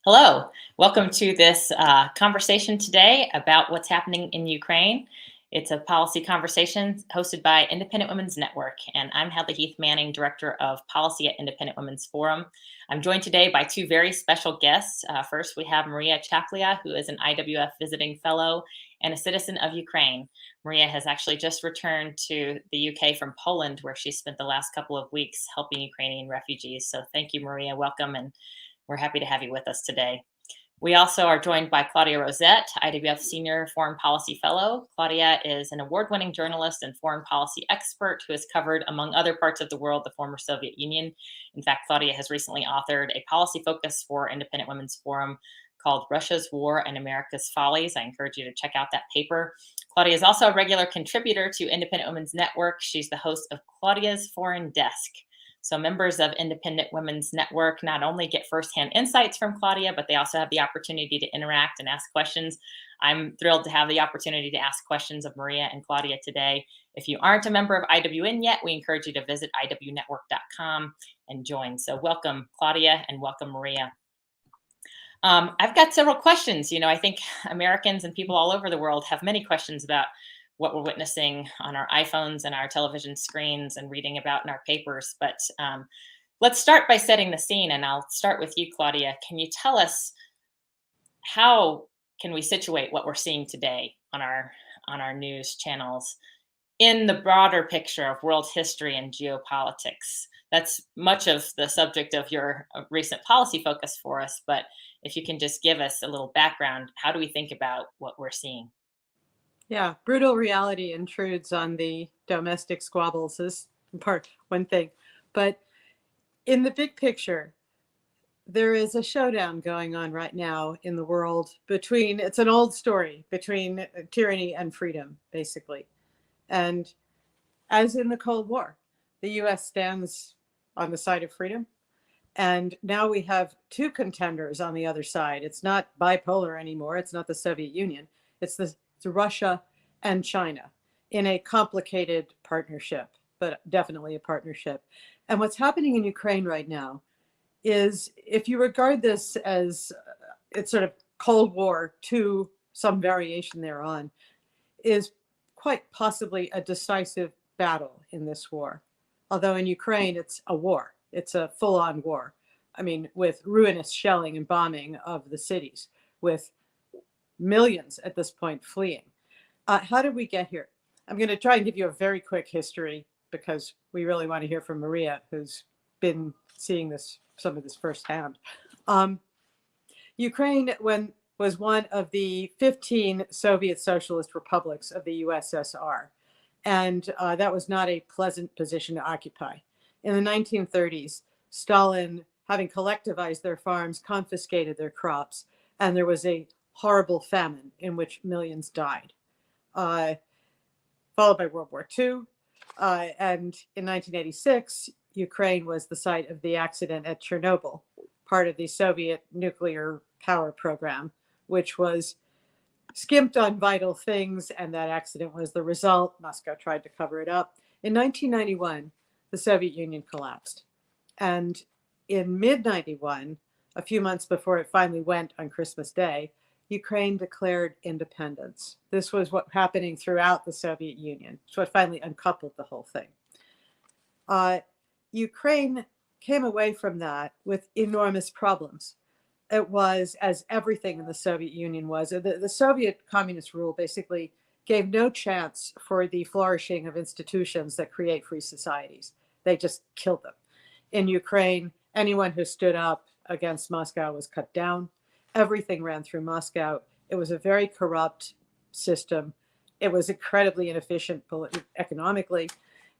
Hello, welcome to this conversation today about what's happening in Ukraine. It's a policy conversation hosted by Independent Women's Network, and I'm Hadley Heath Manning, Director of Policy at Independent Women's Forum. I'm joined today by two very special guests. First, we have Maria Chaplia, who is an IWF visiting fellow and a citizen of Ukraine. Maria has actually just returned to the UK from Poland, where she spent the last couple of weeks helping Ukrainian refugees. So thank you, Maria. Welcome, and we're happy to have you with us today. We also are joined by Claudia Rosett, IWF Senior Foreign Policy Fellow. Claudia is an award-winning journalist and foreign policy expert who has covered, among other parts of the world, the former Soviet Union. In fact, Claudia has recently authored a policy focus for Independent Women's Forum called Russia's War and America's Follies. I encourage you to check out that paper. Claudia is also a regular contributor to Independent Women's Network. She's the host of Claudia's Foreign Desk. So members of Independent Women's Network not only get firsthand insights from Claudia, but they also have the opportunity to interact and ask questions. I'm thrilled to have the opportunity to ask questions of Maria and Claudia today. If you aren't a member of IWN yet, we encourage you to visit iwnetwork.com and join. So welcome, Claudia, and welcome, Maria. I've got several questions. I think Americans and people all over the world have many questions about what we're witnessing on our iPhones and our television screens and reading about in our papers. But let's start by setting the scene, and I'll start with you, Claudia. Can you tell us how can we situate what we're seeing today on our news channels in the broader picture of world history and geopolitics? That's much of the subject of your recent policy focus for us, but if you can just give us a little background, how do we think about what we're seeing? Yeah, brutal reality intrudes on the domestic squabbles is one thing. But in the big picture, there is a showdown going on right now in the world it's an old story, between tyranny and freedom, basically. And as in the Cold War, the US stands on the side of freedom. And now we have two contenders on the other side. It's not bipolar anymore. It's not the Soviet Union. It's Russia and China in a complicated partnership, but definitely a partnership. And what's happening in Ukraine right now is, if you regard this as it's sort of Cold War to some variation thereon, is quite possibly a decisive battle in this war. Although in Ukraine, it's a war. It's a full-on war. I mean, with ruinous shelling and bombing of the cities, with millions at this point fleeing. How did we get here? I'm going to try and give you a very quick history, because we really want to hear from Maria, who's been seeing some of this firsthand. Ukraine was one of the 15 Soviet socialist republics of the USSR. And that was not a pleasant position to occupy. In the 1930s, Stalin, having collectivized their farms, confiscated their crops, and there was a horrible famine in which millions died, followed by World War II. And in 1986, Ukraine was the site of the accident at Chernobyl, part of the Soviet nuclear power program, which was skimped on vital things, and that accident was the result. Moscow tried to cover it up. In 1991, the Soviet Union collapsed. And in mid-91, a few months before it finally went on Christmas Day, Ukraine declared independence. This was what happening throughout the Soviet Union. It's what finally uncoupled the whole thing. Ukraine came away from that with enormous problems. It was, as everything in the Soviet Union was, the Soviet communist rule basically gave no chance for the flourishing of institutions that create free societies. They just killed them. In Ukraine, anyone who stood up against Moscow was cut down. Everything ran through Moscow. It was a very corrupt system. It was incredibly inefficient economically.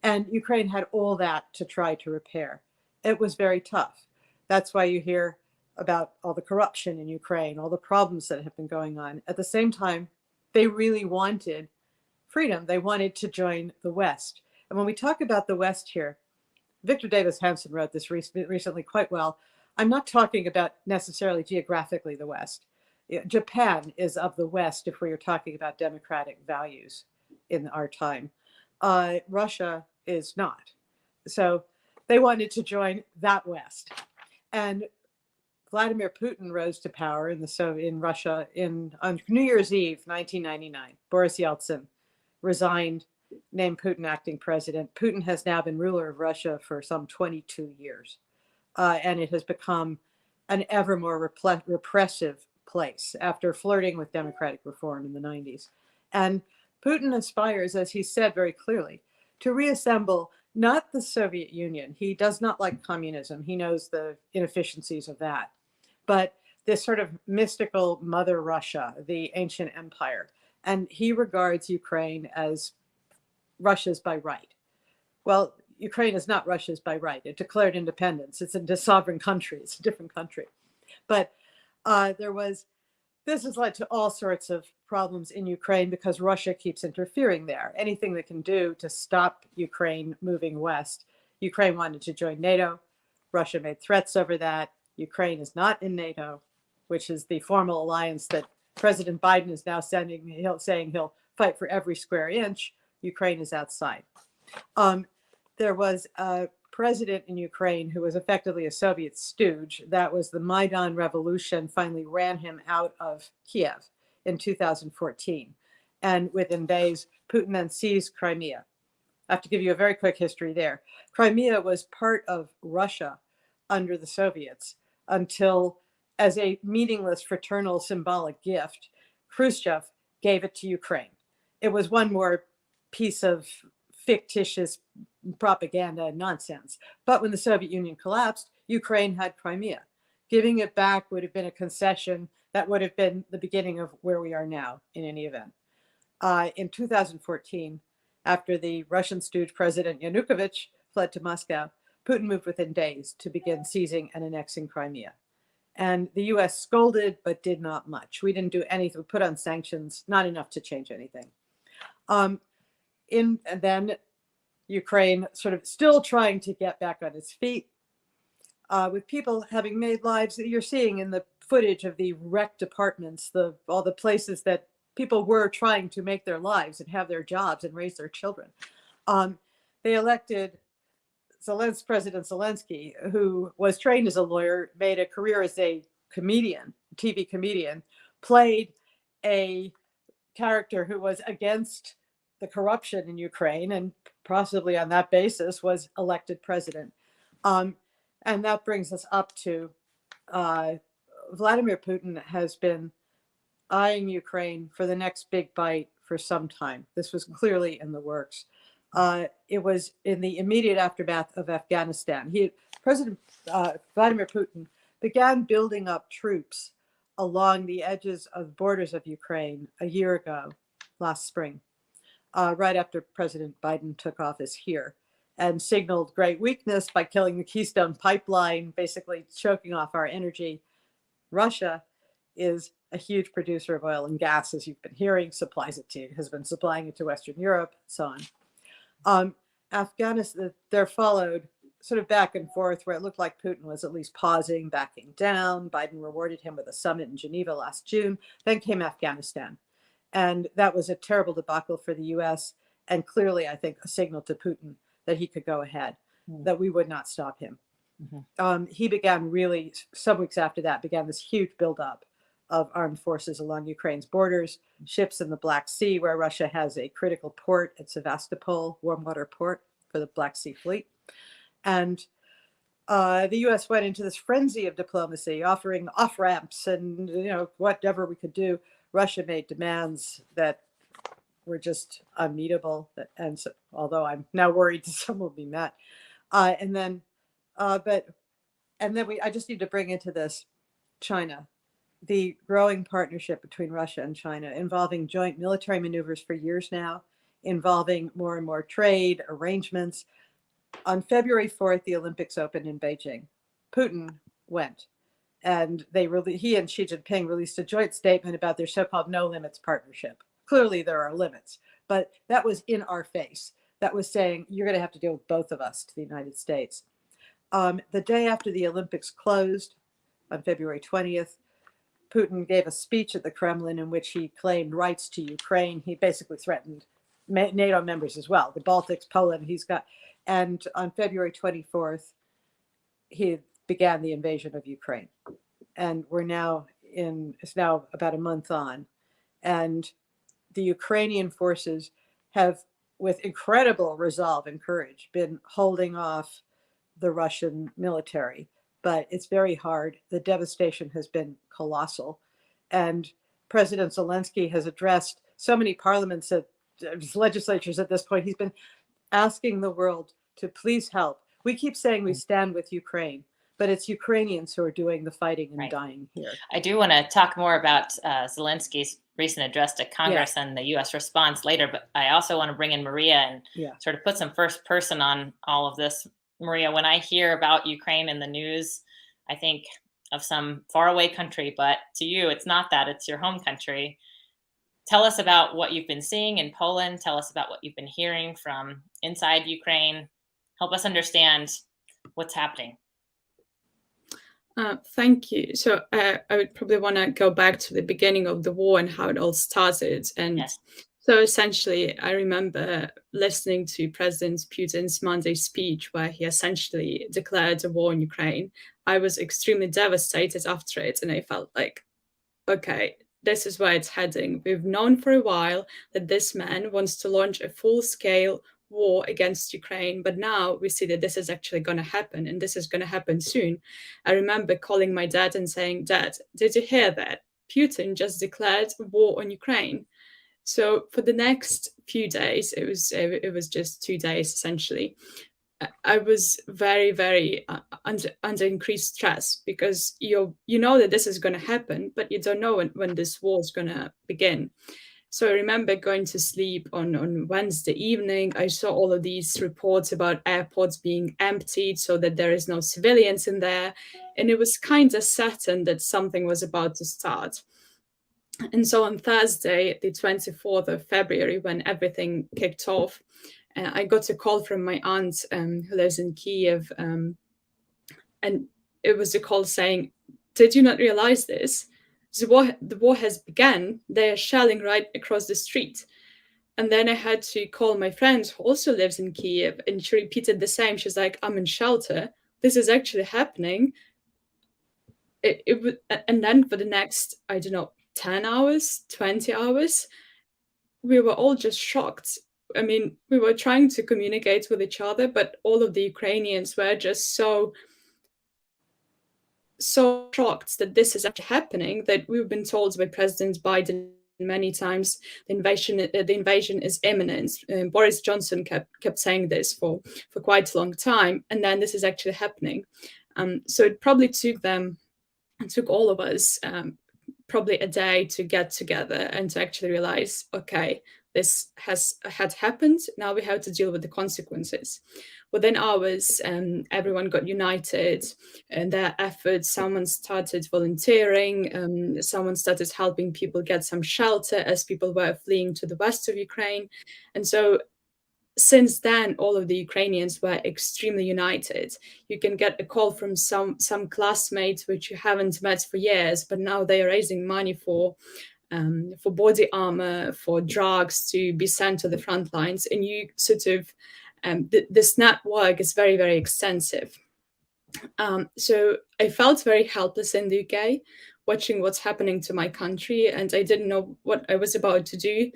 And Ukraine had all that to try to repair. It was very tough. That's why you hear about all the corruption in Ukraine, all the problems that have been going on. At the same time, they really wanted freedom. They wanted to join the West. And when we talk about the West here, Victor Davis Hanson wrote this recently quite well. I'm not talking about necessarily geographically the West. Japan is of the West if we are talking about democratic values in our time. Russia is not. So they wanted to join that West. And Vladimir Putin rose to power in Russia on New Year's Eve, 1999. Boris Yeltsin resigned, named Putin acting president. Putin has now been ruler of Russia for some 22 years, and it has become an ever more repressive place after flirting with democratic reform in the 90s. And Putin aspires, as he said very clearly, to reassemble not the Soviet Union. He does not like communism. He knows the inefficiencies of that. But this sort of mystical Mother Russia, the ancient empire. And he regards Ukraine as Russia's by right. Well, Ukraine is not Russia's by right. It declared independence. It's a sovereign country. It's a different country. But this has led to all sorts of problems in Ukraine because Russia keeps interfering there. Anything they can do to stop Ukraine moving west. Ukraine wanted to join NATO. Russia made threats over that. Ukraine is not in NATO, which is the formal alliance that President Biden is now saying he'll fight for every square inch. Ukraine is outside. There was a president in Ukraine who was effectively a Soviet stooge. That was the Maidan Revolution, finally ran him out of Kiev in 2014. And within days, Putin then seized Crimea. I have to give you a very quick history there. Crimea was part of Russia under the Soviets until, as a meaningless fraternal symbolic gift, Khrushchev gave it to Ukraine. It was one more piece of fictitious propaganda and nonsense. But when the Soviet Union collapsed, Ukraine had Crimea. Giving it back would have been a concession that would have been the beginning of where we are now in any event. In 2014, after the Russian stooge President Yanukovych fled to Moscow, Putin moved within days to begin seizing and annexing Crimea. And the US scolded, but did not much. We didn't do anything. We put on sanctions, not enough to change anything. And then Ukraine sort of still trying to get back on its feet, with people having made lives that you're seeing in the footage of the wrecked apartments, all the places that people were trying to make their lives and have their jobs and raise their children. They elected President Zelensky, who was trained as a lawyer, made a career as a comedian, TV comedian, played a character who was against the corruption in Ukraine, and possibly on that basis was elected president. And that brings us up to Vladimir Putin has been eyeing Ukraine for the next big bite for some time. This was clearly in the works. It was in the immediate aftermath of Afghanistan. President Vladimir Putin began building up troops along the edges of borders of Ukraine a year ago, last spring, right after President Biden took office here, and signaled great weakness by killing the Keystone Pipeline, basically choking off our energy. Russia is a huge producer of oil and gas, as you've been hearing, has been supplying it to Western Europe, so on. Afghanistan, there followed sort of back and forth where it looked like Putin was at least pausing, backing down. Biden rewarded him with a summit in Geneva last June. Then came Afghanistan. And that was a terrible debacle for the US, and clearly, I think, a signal to Putin that he could go ahead, that we would not stop him. He began really, some weeks after that, began this huge buildup of armed forces along Ukraine's borders, ships in the Black Sea, where Russia has a critical port at Sevastopol, warm water port for the Black Sea Fleet. And the US went into this frenzy of diplomacy, offering off-ramps and whatever we could do. Russia made demands that were just unmeetable. And so, although I'm now worried some will be met. I just need to bring into this China, the growing partnership between Russia and China, involving joint military maneuvers for years now, involving more and more trade arrangements. On February 4th, the Olympics opened in Beijing. Putin went, and he and Xi Jinping released a joint statement about their so-called no limits partnership. Clearly, there are limits, but that was in our face. That was saying, you're going to have to deal with both of us to the United States. The day after the Olympics closed, on February 20th, Putin gave a speech at the Kremlin in which he claimed rights to Ukraine. He basically threatened NATO members as well, the Baltics, Poland, and on February 24th, he began the invasion of Ukraine. and it's now about a month on. And the Ukrainian forces have, with incredible resolve and courage, been holding off the Russian military. But it's very hard. The devastation has been colossal. And President Zelensky has addressed so many parliaments, legislatures at this point. He's been asking the world to please help. We keep saying we stand with Ukraine, but it's Ukrainians who are doing the fighting and dying here. I do want to talk more about Zelensky's recent address to Congress and the U.S. response later, but I also want to bring in Maria and sort of put some first person on all of this. Maria, when I hear about Ukraine in the news, I think of some faraway country, but to you, it's not that, it's your home country. Tell us about what you've been seeing in Poland. Tell us about what you've been hearing from inside Ukraine. Help us understand what's happening. Thank you. So I would probably want to go back to the beginning of the war and how it all started. And so essentially, I remember listening to President Putin's Monday speech where he essentially declared a war on Ukraine. I was extremely devastated after it, and I felt like, okay, this is where it's heading. We've known for a while that this man wants to launch a full-scale war against Ukraine, but now we see that this is actually going to happen, and this is going to happen soon. I remember calling my dad and saying, "Dad, did you hear that? Putin just declared war on Ukraine." So for the next few days, it was just 2 days essentially, I was very, very under increased stress, because you know that this is going to happen, but you don't know when this war is going to begin. So I remember going to sleep on Wednesday evening. I saw all of these reports about airports being emptied so that there is no civilians in there. And it was kind of certain that something was about to start. And so on Thursday, the 24th of February, when everything kicked off, I got a call from my aunt who lives in Kiev. And it was a call saying, "Did you not realize this? The war has begun. They are shelling right across the street." And then I had to call my friend who also lives in Kiev, and she repeated the same. She's like, "I'm in shelter. This is actually happening." And then for the next, I don't know, 10 hours, 20 hours, we were all just shocked. I mean, we were trying to communicate with each other, but all of the Ukrainians were just so shocked that this is actually happening, that we've been told by President Biden many times the invasion is imminent. Boris Johnson kept saying this for quite a long time, and then this is actually happening. So it probably took all of us probably a day to get together and to actually realize, okay, this had happened. Now we have to deal with the consequences. Within hours, everyone got united in their efforts. Someone started volunteering. Someone started helping people get some shelter as people were fleeing to the west of Ukraine. And so since then, all of the Ukrainians were extremely united. You can get a call from some classmates which you haven't met for years, but now they are raising money for body armor, for drugs to be sent to the front lines. And you sort of, this network is very, very extensive. So I felt very helpless in the UK, watching what's happening to my country, and I didn't know what I was about to do.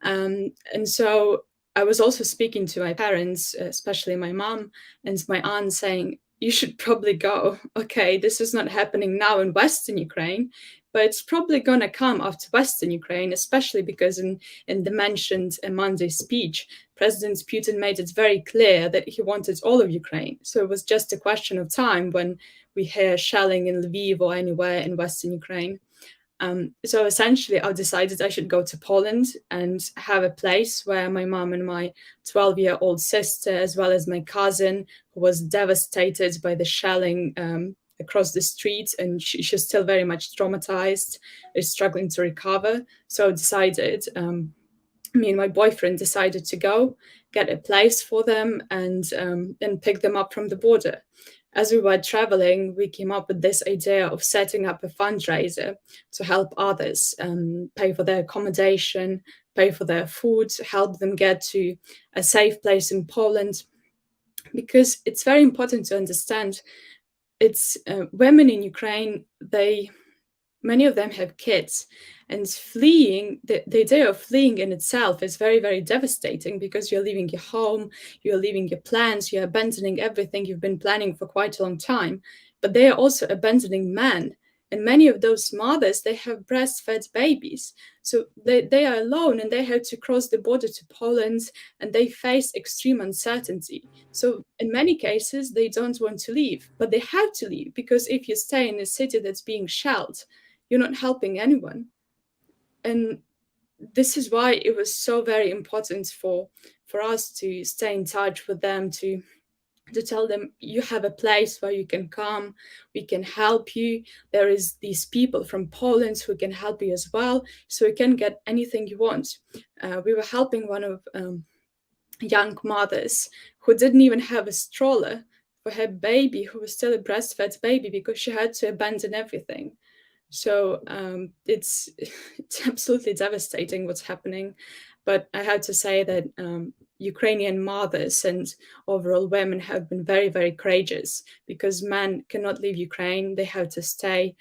And so I was also speaking to my parents, especially my mom and my aunt, saying, "You should probably go. Okay, this is not happening now in Western Ukraine, but it's probably going to come after Western Ukraine," especially because in the mentioned Monday speech, President Putin made it very clear that he wanted all of Ukraine. So it was just a question of time when we hear shelling in Lviv or anywhere in Western Ukraine. So essentially, I decided I should go to Poland and have a place where my mom and my 12-year-old sister, as well as my cousin, who was devastated by the shelling across the street, and she's still very much traumatized, is struggling to recover. So I decided, me and my boyfriend decided to go get a place for them and pick them up from the border. As we were traveling, we came up with this idea of setting up a fundraiser to help others, pay for their accommodation, pay for their food, help them get to a safe place in Poland. Because it's very important to understand it's women in Ukraine, many of them have kids, and fleeing, the idea of fleeing in itself is very, very devastating, because you're leaving your home, you're leaving your plans, you're abandoning everything you've been planning for quite a long time. But they are also abandoning men. And many of those mothers, they have breastfed babies. So they are alone, and they have to cross the border to Poland, and they face extreme uncertainty. So in many cases, they don't want to leave, but they have to leave, because if you stay in a city that's being shelled, you're not helping anyone. And this is why it was so very important for us to stay in touch with them, to tell them, you have a place where you can come, we can help you, there is these people from Poland who can help you as well, so you can get anything you want. We were helping one of young mothers who didn't even have a stroller for her baby, who was still a breastfed baby, because she had to abandon everything. So it's absolutely devastating what's happening. But I have to say that Ukrainian mothers and overall women have been very, very courageous, because men cannot leave Ukraine. They have to stay,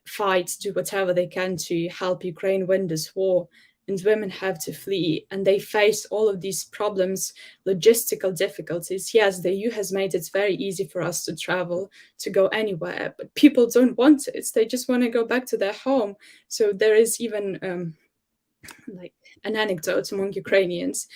fight, do whatever they can to help Ukraine win this war. And women have to flee, and they face all of these problems, logistical difficulties. Yes, the EU has made it very easy for us to travel, to go anywhere, but people don't want it. They just want to go back to their home. So there is even like an anecdote among Ukrainians.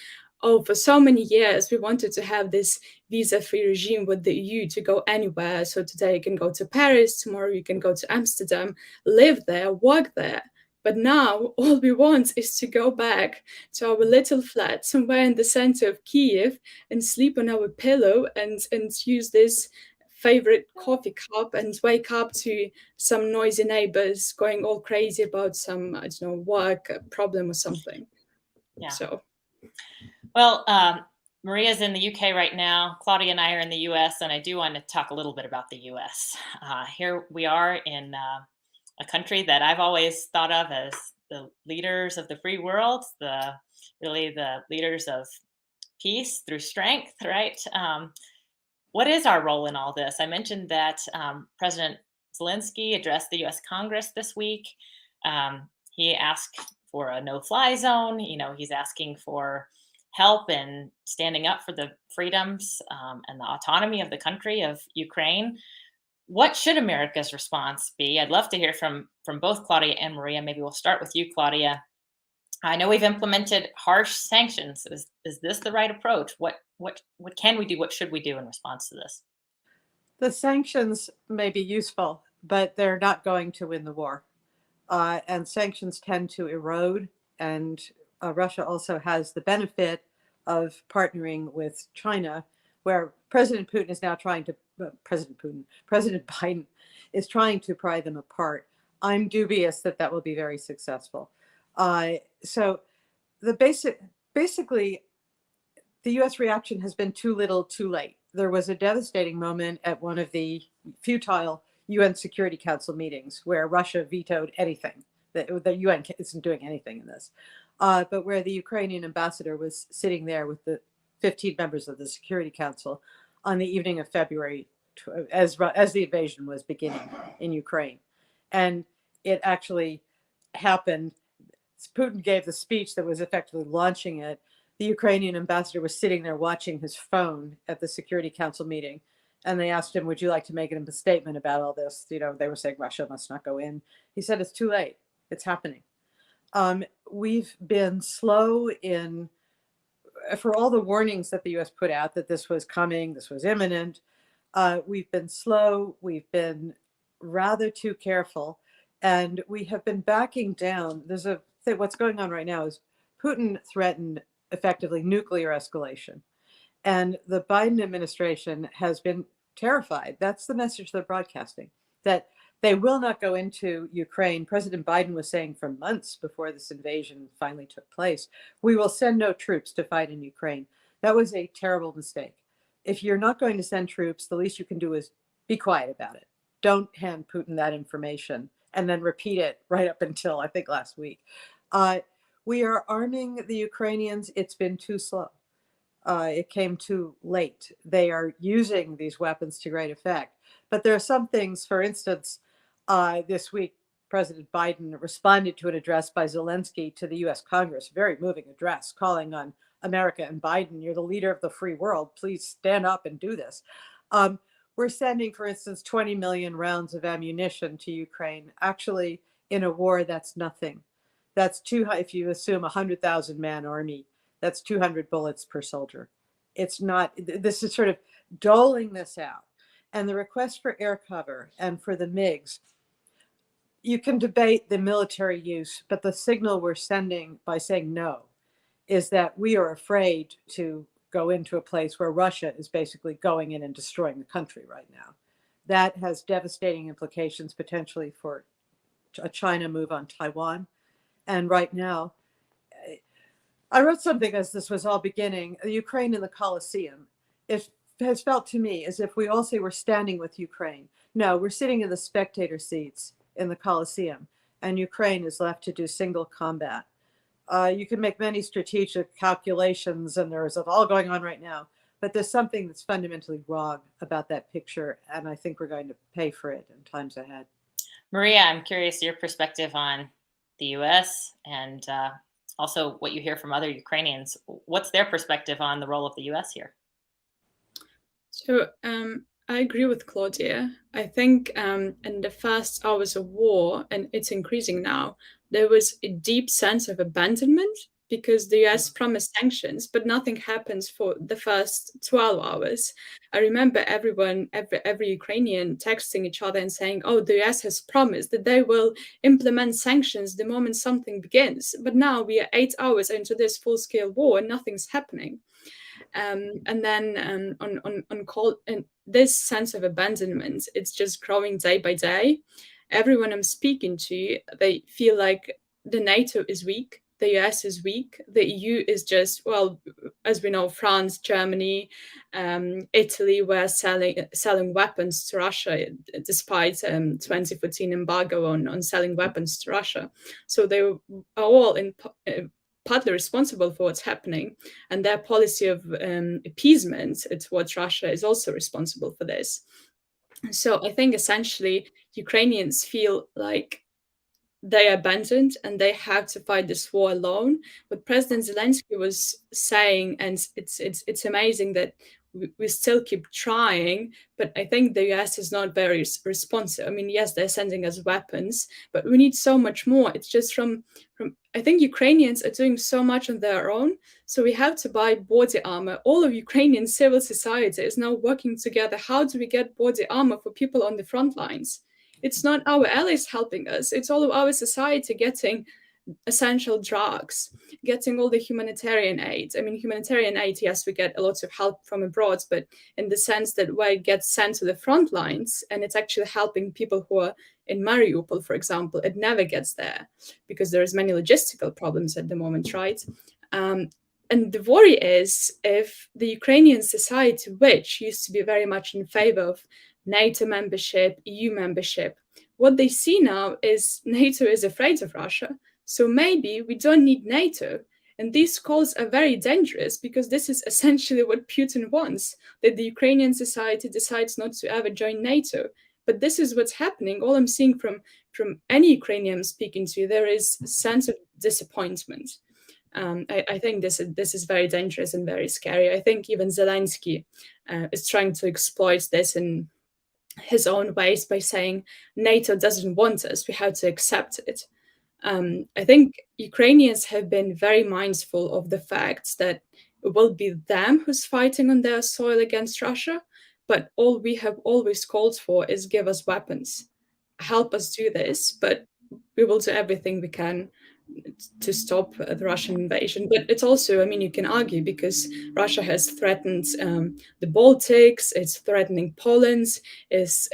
Oh, for so many years, we wanted to have this visa-free regime with the EU to go anywhere. So today you can go to Paris, tomorrow you can go to Amsterdam, live there, work there. But now all we want is to go back to our little flat somewhere in the center of Kiev and sleep on our pillow and use this favorite coffee cup and wake up to some noisy neighbors going all crazy about some, I don't know, work problem or something. Yeah. So. Well, Maria's in the UK right now. Claudia and I are in the US, and I do want to talk a little bit about the US. Here we are in a country that I've always thought of as the leaders of the free world, really the leaders of peace through strength, right? What is our role in all this? I mentioned that President Zelensky addressed the US Congress this week. He asked for a no-fly zone. He's asking for help in standing up for the freedoms and the autonomy of the country of Ukraine. What should America's response be? I'd love to hear from both Claudia and Maria. Maybe we'll start with you, Claudia. I know we've implemented harsh sanctions. Is this the right approach? What can we do? What should we do in response to this? The sanctions may be useful, but they're not going to win the war. And sanctions tend to erode. And Russia also has the benefit of partnering with China, where President Biden is trying to pry them apart. I'm dubious that will be very successful. So basically, the U.S. reaction has been too little, too late. There was a devastating moment at one of the futile UN Security Council meetings where Russia vetoed anything. The UN isn't doing anything in this, but where the Ukrainian ambassador was sitting there with the 15 members of the Security Council on the evening of February, as the invasion was beginning in Ukraine. And it actually happened. Putin gave the speech that was effectively launching it. The Ukrainian ambassador was sitting there watching his phone at the Security Council meeting. And they asked him, would you like to make a statement about all this? They were saying Russia must not go in. He said, it's too late. It's happening. We've been slow for all the warnings that the U.S. put out that this was coming, this was imminent. We've been slow. We've been rather too careful. And we have been backing down. What's going on right now is Putin threatened effectively nuclear escalation. And the Biden administration has been terrified. That's the message they're broadcasting, that they will not go into Ukraine. President Biden was saying for months before this invasion finally took place, we will send no troops to fight in Ukraine. That was a terrible mistake. If you're not going to send troops, the least you can do is be quiet about it. Don't hand Putin that information and then repeat it right up until, I think, last week. We are arming the Ukrainians. It's been too slow. It came too late. They are using these weapons to great effect. But there are some things, for instance, this week, President Biden responded to an address by Zelensky to the US Congress, a very moving address, calling on America and Biden, you're the leader of the free world. Please stand up and do this. We're sending, for instance, 20 million rounds of ammunition to Ukraine. Actually, in a war, that's nothing. That's if you assume 100,000 man army, that's 200 bullets per soldier. It's not, this is sort of doling this out. And the request for air cover and for the MiGs, you can debate the military use, but the signal we're sending by saying no is that we are afraid to go into a place where Russia is basically going in and destroying the country right now. That has devastating implications potentially for a China move on Taiwan. And right now, I wrote something as this was all beginning, Ukraine in the Colosseum. It has felt to me as if we all say we're standing with Ukraine. No, we're sitting in the spectator seats in the Colosseum, and Ukraine is left to do single combat. You can make many strategic calculations, and there's all going on right now, but there's something that's fundamentally wrong about that picture, and I think we're going to pay for it in times ahead. Maria, I'm curious your perspective on the U.S. and also what you hear from other Ukrainians. What's their perspective on the role of the U.S. here? So I agree with Claudia. I think in the first hours of war, and it's increasing now, there was a deep sense of abandonment because the US promised sanctions, but nothing happens for the first 12 hours. I remember every Ukrainian texting each other and saying, oh, the US has promised that they will implement sanctions the moment something begins. But now we are 8 hours into this full-scale war and nothing's happening. And then and this sense of abandonment, it's just growing day by day. Everyone I'm speaking to, they feel like the NATO is weak, the US is weak, the EU is just, well, as we know, France, Germany, Italy were selling weapons to Russia despite 2014 embargo on selling weapons to Russia. So they are all partly responsible for what's happening, and their policy of appeasement towards Russia is also responsible for this. So I think essentially Ukrainians feel like they are abandoned and they have to fight this war alone. What President Zelensky was saying, and it's amazing that we still keep trying, but I think the US is not very responsive. I mean, yes, they're sending us weapons, but we need so much more. It's just from I think Ukrainians are doing so much on their own, so we have to buy body armor. All of Ukrainian civil society is now working together. How do we get body armor for people on the front lines? It's not our allies helping us. It's all of our society getting essential drugs, getting all the humanitarian aid. I mean, humanitarian aid, yes, we get a lot of help from abroad, but in the sense that where it gets sent to the front lines and it's actually helping people who are in Mariupol, for example, it never gets there because there's many logistical problems at the moment, right? And the worry is if the Ukrainian society, which used to be very much in favor of NATO membership, EU membership, what they see now is NATO is afraid of Russia. So maybe we don't need NATO. And these calls are very dangerous because this is essentially what Putin wants, that the Ukrainian society decides not to ever join NATO. But this is what's happening. All I'm seeing from any Ukrainian I'm speaking to, there is a sense of disappointment. I think this is very dangerous and very scary. I think even Zelensky is trying to exploit this in his own ways by saying NATO doesn't want us, we have to accept it. I think Ukrainians have been very mindful of the fact that it will be them who's fighting on their soil against Russia, but all we have always called for is give us weapons, help us do this, but we will do everything we can to stop the Russian invasion. But it's also, I mean, you can argue because Russia has threatened the Baltics, it's threatening Poland, it's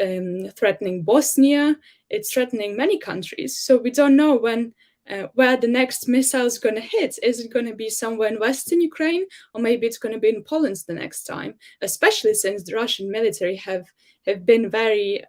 threatening Bosnia, it's threatening many countries. So we don't know when where the next missile is going to hit. Is it going to be somewhere in Western Ukraine, or maybe it's going to be in Poland the next time? Especially since the Russian military have been very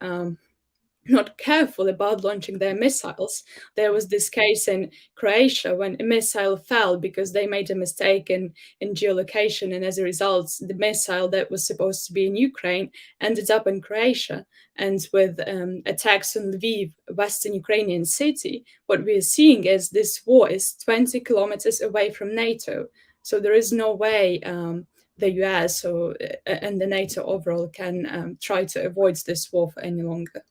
not careful about launching their missiles. There was this case in Croatia when a missile fell because they made a mistake in geolocation, and as a result, the missile that was supposed to be in Ukraine ended up in Croatia. And with attacks on Lviv, Western Ukrainian city, what we are seeing is this war is 20 kilometers away from NATO. So there is no way the US and the NATO overall can try to avoid this war for any longer.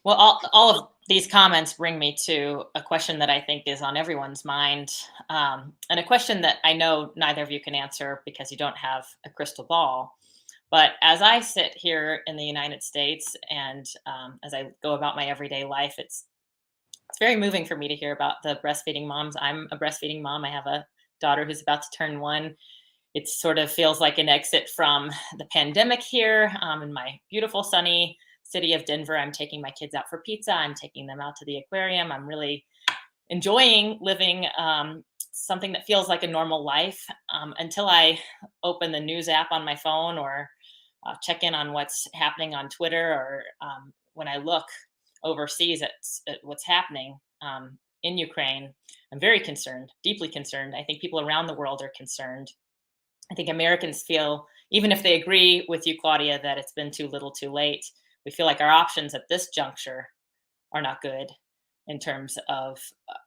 Well, all of these comments bring me to a question that I think is on everyone's mind, and a question that I know neither of you can answer because you don't have a crystal ball. But as I sit here in the United States and as I go about my everyday life, it's very moving for me to hear about the breastfeeding moms. I'm a breastfeeding mom. I have a daughter who's about to turn 1. It sort of feels like an exit from the pandemic here in my beautiful sunny city of Denver. I'm taking my kids out for pizza. I'm taking them out to the aquarium. I'm really enjoying living something that feels like a normal life until I open the news app on my phone or check in on what's happening on Twitter, or when I look overseas at what's happening in Ukraine. I'm very concerned, deeply concerned. I think people around the world are concerned. I think Americans feel, even if they agree with you, Claudia, that it's been too little too late, we feel like our options at this juncture are not good in terms of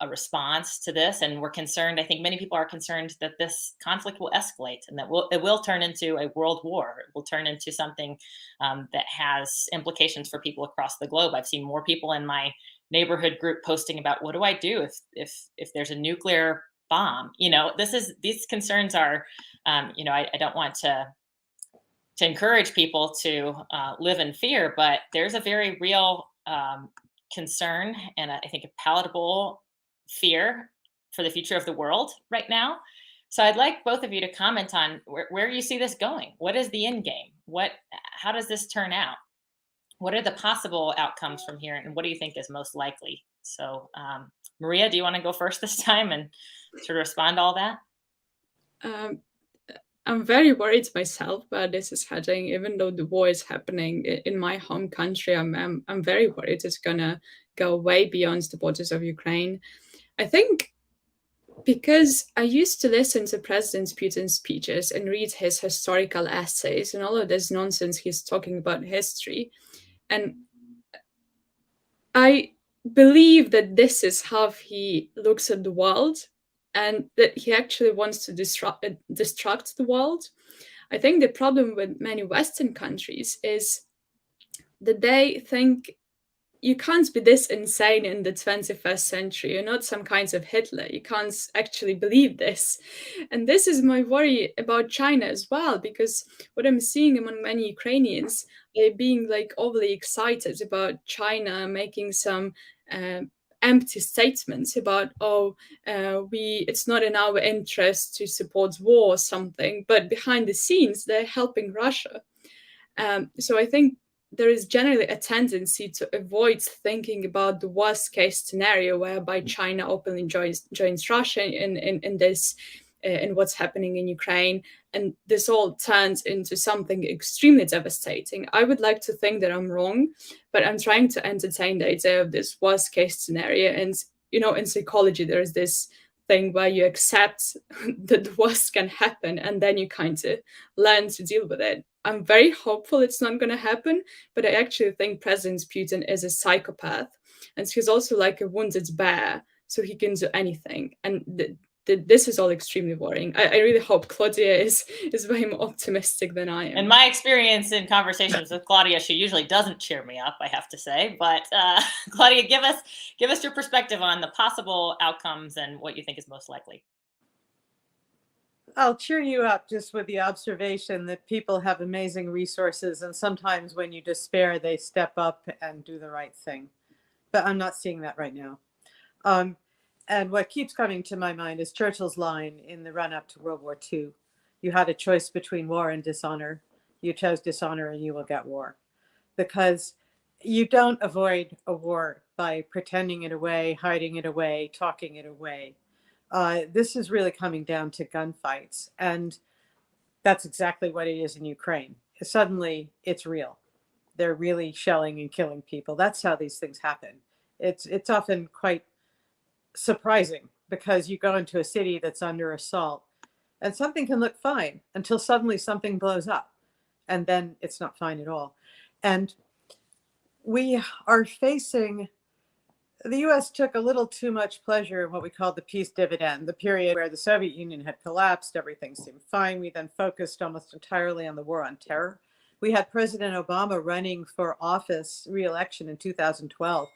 a response to this. And we're concerned, I think many people are concerned that this conflict will escalate and that it will turn into a world war. It will turn into something that has implications for people across the globe. I've seen more people in my neighborhood group posting about, what do I do if there's a nuclear bomb? These concerns are, I don't want to encourage people to live in fear, but there's a very real concern and I think a palatable fear for the future of the world right now. So I'd like both of you to comment on where you see this going. What is the end game? How does this turn out? What are the possible outcomes from here? And what do you think is most likely? So Maria, do you want to go first this time and sort of respond to all that? I'm very worried myself where this is heading. Even though the war is happening in my home country, I'm very worried it's gonna go way beyond the borders of Ukraine. I think because I used to listen to President Putin's speeches and read his historical essays and all of this nonsense he's talking about history, and I believe that this is how he looks at the world, and that he actually wants to destruct the world. I think the problem with many Western countries is that they think you can't be this insane in the 21st century. You're not some kinds of Hitler. You can't actually believe this. And this is my worry about China as well, because what I'm seeing among many Ukrainians, they're being like overly excited about China making some empty statements about, it's not in our interest to support war or something, but behind the scenes they're helping Russia. So I think there is generally a tendency to avoid thinking about the worst case scenario whereby China openly joins Russia in this in what's happening in Ukraine, and this all turns into something extremely devastating. I would like to think that I'm wrong, but I'm trying to entertain the idea of this worst case scenario. And in psychology there is this thing where you accept that the worst can happen and then you kind of learn to deal with it. I'm very hopeful it's not going to happen, but I actually think President Putin is a psychopath, and he's also like a wounded bear, so he can do anything. And this is all extremely worrying. I really hope Claudia is way more optimistic than I am. In my experience in conversations with Claudia, she usually doesn't cheer me up, I have to say. But Claudia, give us your perspective on the possible outcomes and what you think is most likely. I'll cheer you up just with the observation that people have amazing resources, and sometimes when you despair, they step up and do the right thing. But I'm not seeing that right now. And what keeps coming to my mind is Churchill's line in the run-up to World War II. You had a choice between war and dishonor. You chose dishonor and you will get war. Because you don't avoid a war by pretending it away, hiding it away, talking it away. This is really coming down to gunfights. And that's exactly what it is in Ukraine. Suddenly, it's real. they're really shelling and killing people. That's how these things happen. It's often quite surprising because you go into a city that's under assault and something can look fine until suddenly something blows up, and then it's not fine at all. And we are facing, the US took a little too much pleasure in what we call the peace dividend, the period where the Soviet Union had collapsed, everything seemed fine. We then focused almost entirely on the war on terror. We had President Obama running for office, re-election in 2012,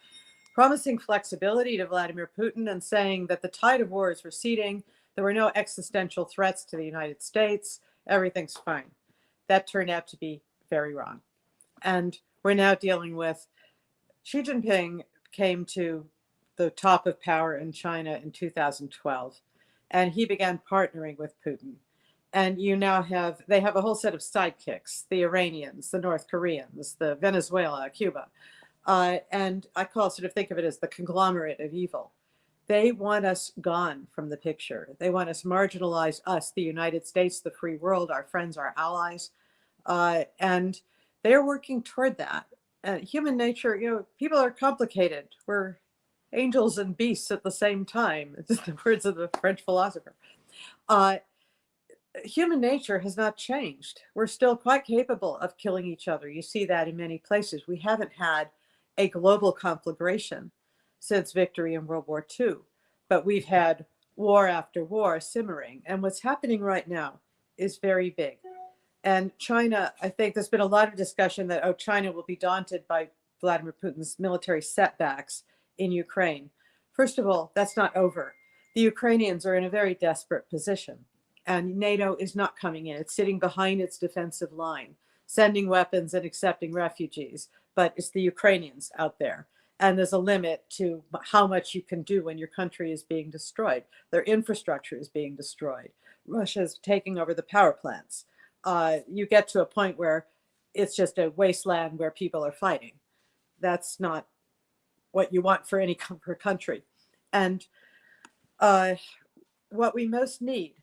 promising flexibility to Vladimir Putin and saying that the tide of war is receding. There were no existential threats to the United States. Everything's fine. That turned out to be very wrong. And we're now dealing with Xi Jinping came to the top of power in China in 2012, and he began partnering with Putin. And you now they have a whole set of sidekicks, the Iranians, the North Koreans, the Venezuela, Cuba. And I think of it as the conglomerate of evil. They want us gone from the picture. They want us marginalize us, the United States, the free world, our friends, our allies. And they're working toward that. Human nature, people are complicated. We're angels and beasts at the same time. It's the words of the French philosopher. Human nature has not changed. We're still quite capable of killing each other. You see that in many places. We haven't had a global conflagration since victory in World War II, but we've had war after war simmering. And what's happening right now is very big. And China, I think there's been a lot of discussion that, China will be daunted by Vladimir Putin's military setbacks in Ukraine. First of all, that's not over. The Ukrainians are in a very desperate position, and NATO is not coming in. It's sitting behind its defensive line, sending weapons and accepting refugees, but it's the Ukrainians out there. And there's a limit to how much you can do when your country is being destroyed. Their infrastructure is being destroyed. Russia's taking over the power plants. You get to a point where it's just a wasteland where people are fighting. That's not what you want for any country. And what we most need,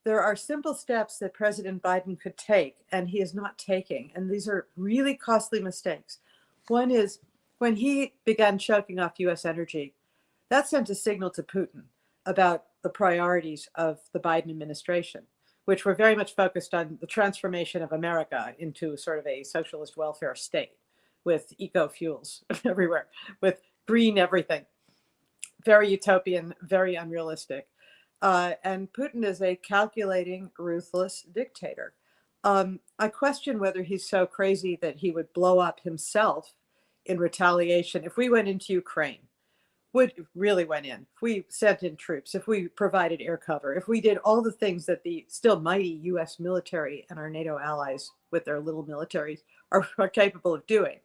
there are simple steps that President Biden could take, and he is not taking. And these are really costly mistakes. One is when he began choking off US energy, that sent a signal to Putin about the priorities of the Biden administration, which were very much focused on the transformation of America into sort of a socialist welfare state with eco fuels everywhere, with green everything. Very utopian, very unrealistic. And Putin is a calculating, ruthless dictator. I question whether he's so crazy that he would blow up himself in retaliation. If we went into Ukraine, really went in, if we sent in troops, if we provided air cover, if we did all the things that the still mighty US military and our NATO allies with their little militaries are capable of doing,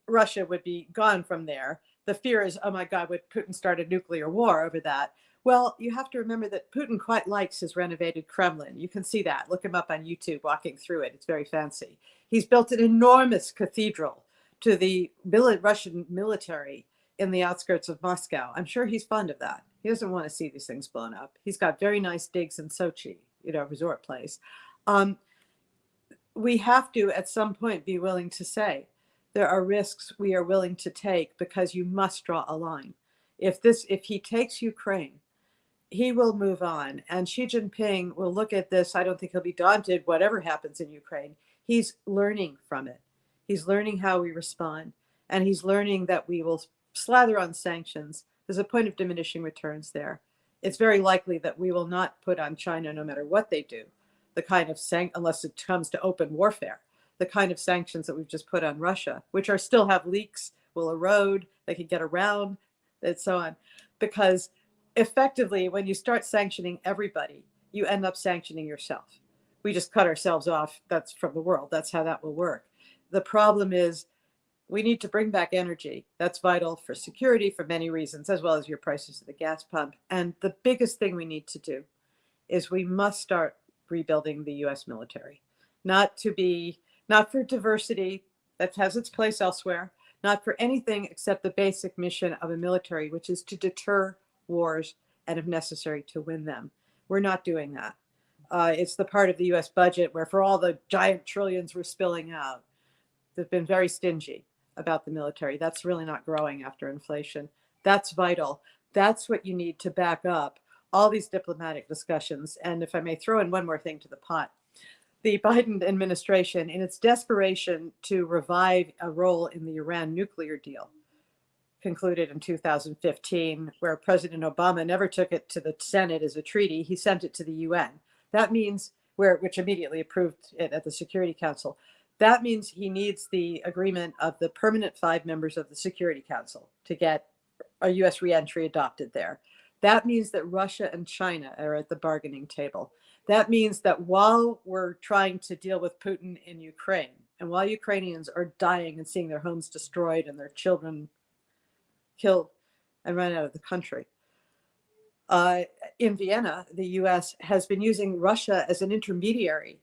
Russia would be gone from there. The fear is, oh my God, would Putin start a nuclear war over that? Well, you have to remember that Putin quite likes his renovated Kremlin. You can see that. Look him up on YouTube, walking through it. It's very fancy. He's built an enormous cathedral to the Russian military in the outskirts of Moscow. I'm sure he's fond of that. He doesn't want to see these things blown up. He's got very nice digs in Sochi, resort place. We have to, at some point, be willing to say, there are risks we are willing to take because you must draw a line. If he takes Ukraine, he will move on. And Xi Jinping will look at this. I don't think he'll be daunted, whatever happens in Ukraine. He's learning from it. He's learning how we respond. And he's learning that we will slather on sanctions. There's a point of diminishing returns there. It's very likely that we will not put on China, no matter what they do, the kind of unless it comes to open warfare, the kind of sanctions that we've just put on Russia, which still have leaks, will erode, they can get around, and so on. Because effectively, when you start sanctioning everybody, you end up sanctioning yourself. We just cut ourselves off. That's from the world. That's how that will work. The problem is we need to bring back energy. That's vital for security for many reasons, as well as your prices of the gas pump. And the biggest thing we need to do is we must start rebuilding the US military. Not for diversity that has its place elsewhere, not for anything except the basic mission of a military, which is to deter wars and, if necessary, to win them. We're not doing that. It's the part of the US budget where, for all the giant trillions we're spilling out, they've been very stingy about the military. That's really not growing after inflation. That's vital. That's what you need to back up all these diplomatic discussions. And if I may throw in one more thing to the pot, the Biden administration, in its desperation to revive a role in the Iran nuclear deal, concluded in 2015, where President Obama never took it to the Senate as a treaty, he sent it to the UN. That means, which immediately approved it at the Security Council. That means he needs the agreement of the permanent 5 members of the Security Council to get a US reentry adopted there. That means that Russia and China are at the bargaining table. That means that while we're trying to deal with Putin in Ukraine, and while Ukrainians are dying and seeing their homes destroyed and their children killed and run out of the country, in Vienna, the US has been using Russia as an intermediary,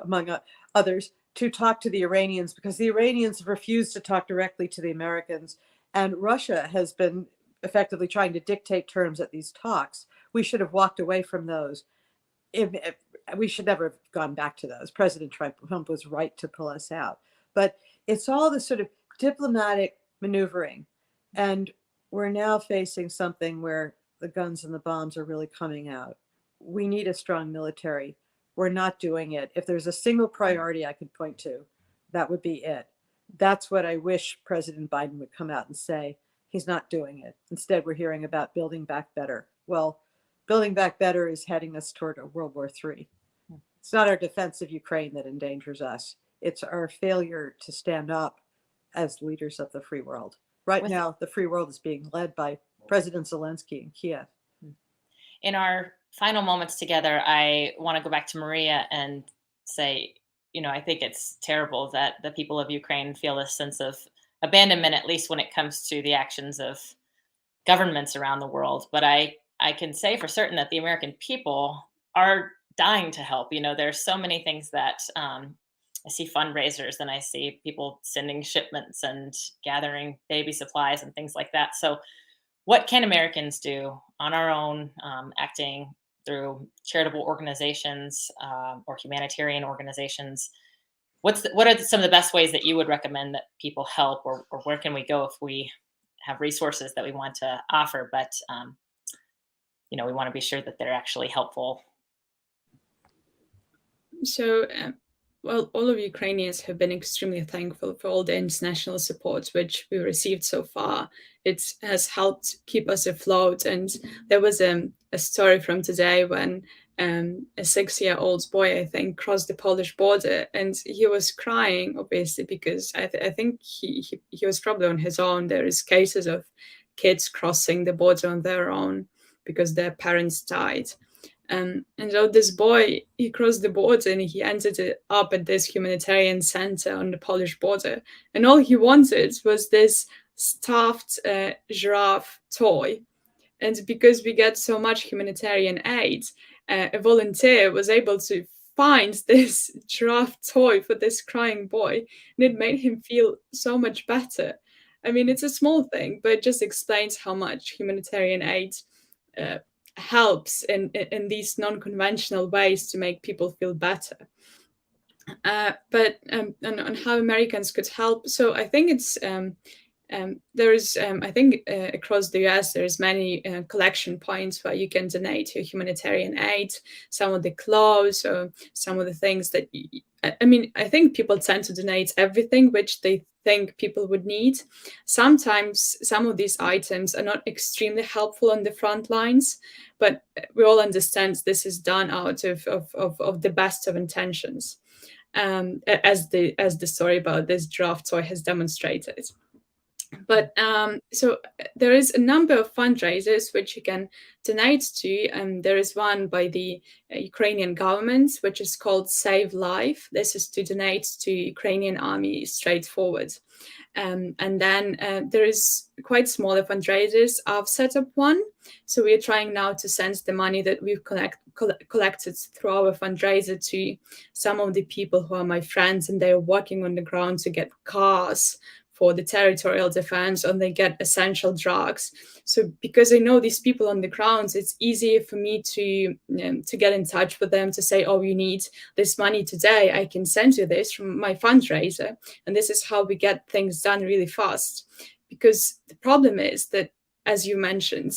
among others, to talk to the Iranians, because the Iranians have refused to talk directly to the Americans, and Russia has been effectively trying to dictate terms at these talks. We should have walked away from those. We should never have gone back to those. President Trump was right to pull us out. But it's all this sort of diplomatic maneuvering. And we're now facing something where the guns and the bombs are really coming out. We need a strong military. We're not doing it. If there's a single priority I could point to, that would be it. That's what I wish President Biden would come out and say. He's not doing it. Instead, we're hearing about building back better. Well, building back better is heading us toward a World War III. It's not our defense of Ukraine that endangers us. It's our failure to stand up as leaders of the free world. Right now, the free world is being led by President Zelensky in Kiev. In our final moments together, I want to go back to Maria and say, I think it's terrible that the people of Ukraine feel a sense of abandonment, at least when it comes to the actions of governments around the world. But I can say for certain that the American people are dying to help. There's so many things that I see fundraisers, and I see people sending shipments and gathering baby supplies and things like that. So what can Americans do on our own, acting through charitable organizations or humanitarian organizations? What are some of the best ways that you would recommend that people help, or where can we go if we have resources that we want to offer, but we want to be sure that they're actually helpful? So, well, all of Ukrainians have been extremely thankful for all the international support which we received so far. It has helped keep us afloat. And there was a story from today when a 6-year-old boy, I think, crossed the Polish border, and he was crying, obviously, because I think he was probably on his own. There is cases of kids crossing the border on their own because their parents died. And so this boy, he crossed the border and he ended up at this humanitarian center on the Polish border. And all he wanted was this stuffed giraffe toy. And because we get so much humanitarian aid, a volunteer was able to find this giraffe toy for this crying boy. And it made him feel so much better. I mean, it's a small thing, but it just explains how much humanitarian aid helps in these non-conventional ways to make people feel better. But on how Americans could help, so I think it's there is I think across the US there's many collection points where you can donate your humanitarian aid, some of the clothes or some of the things that I think people tend to donate everything which they think people would need. Sometimes some of these items are not extremely helpful on the front lines, but we all understand this is done out of the best of intentions, as the story about this giraffe toy has demonstrated. But so there is a number of fundraisers which you can donate to. There is one by the Ukrainian government, which is called Save Life. This is to donate to Ukrainian army straightforward. And then there is quite smaller fundraisers. I've set up one. So we're trying now to send the money that we've collected through our fundraiser to some of the people who are my friends, and they're working on the ground to get cars for the territorial defense, and they get essential drugs. So because I know these people on the ground, it's easier for me to get in touch with them, to say, oh, you need this money today, I can send you this from my fundraiser. And this is how we get things done really fast. Because the problem is that, as you mentioned,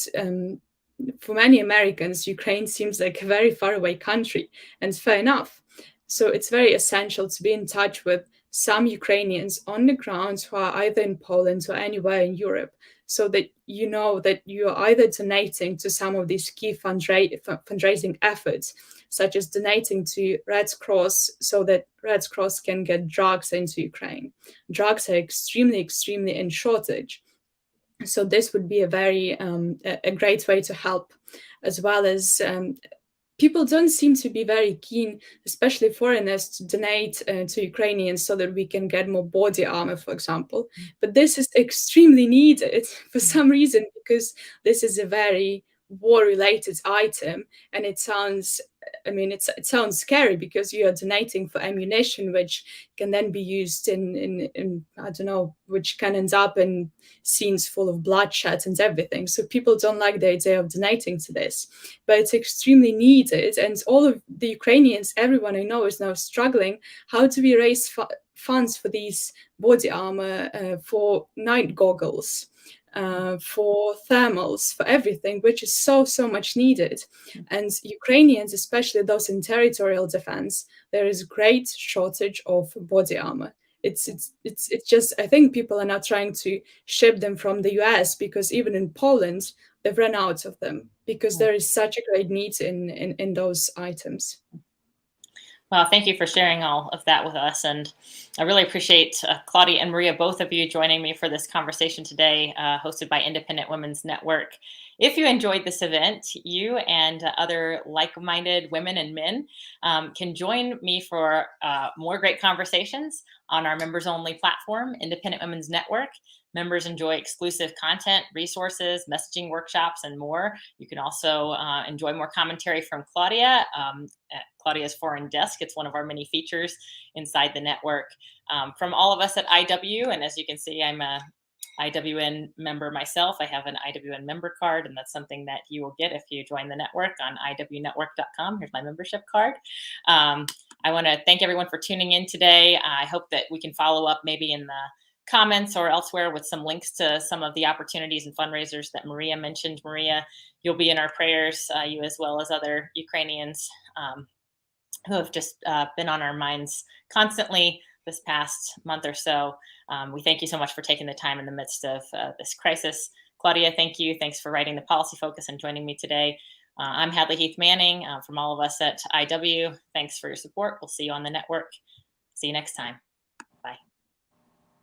for many Americans, Ukraine seems like a very far away country, and fair enough. So it's very essential to be in touch with some Ukrainians on the ground who are either in Poland or anywhere in Europe, so that you know that you are either donating to some of these key fundraising efforts, such as donating to Red Cross, so that Red Cross can get drugs into Ukraine. Drugs are extremely in shortage. So this would be a very a great way to help, as well as people don't seem to be very keen, especially foreigners, to donate to Ukrainians so that we can get more body armor, for example. But this is extremely needed for some reason, because this is a very war-related item, and it sounds, I mean, it sounds scary, because you are donating for ammunition, which can then be used in I don't know, which can end up in scenes full of bloodshed and everything. So people don't like the idea of donating to this, but it's extremely needed. And all of the Ukrainians, everyone I know, is now struggling. How do we raise funds for these body armor, for night goggles, for thermals, for everything, which is so much needed. And Ukrainians, especially those in territorial defense, there is great shortage of body armor. It's just, I think people are now trying to ship them from the US, because even in Poland they've run out of them, because there is such a great need in those items. Well, thank you for sharing all of that with us. And I really appreciate Claudia and Maria, both of you, joining me for this conversation today, hosted by Independent Women's Network. If you enjoyed this event, you and other like-minded women and men can join me for more great conversations on our members-only platform, Independent Women's Network. Members enjoy exclusive content, resources, messaging workshops, and more. You can also enjoy more commentary from Claudia at Claudia's Foreign Desk. It's one of our many features inside the network. From all of us at IW, and as you can see, I'm a IWN member myself. I have an IWN member card, and that's something that you will get if you join the network on iwnetwork.com. Here's my membership card. I want to thank everyone for tuning in today. I hope that we can follow up maybe in the comments or elsewhere with some links to some of the opportunities and fundraisers that Maria mentioned. Maria, you'll be in our prayers, you as well as other Ukrainians who have just been on our minds constantly this past month or so. We thank you so much for taking the time in the midst of this crisis. Claudia, thank you. Thanks for writing the policy focus and joining me today. I'm Hadley Heath Manning. From all of us at IW, thanks for your support. We'll see you on the network. See you next time.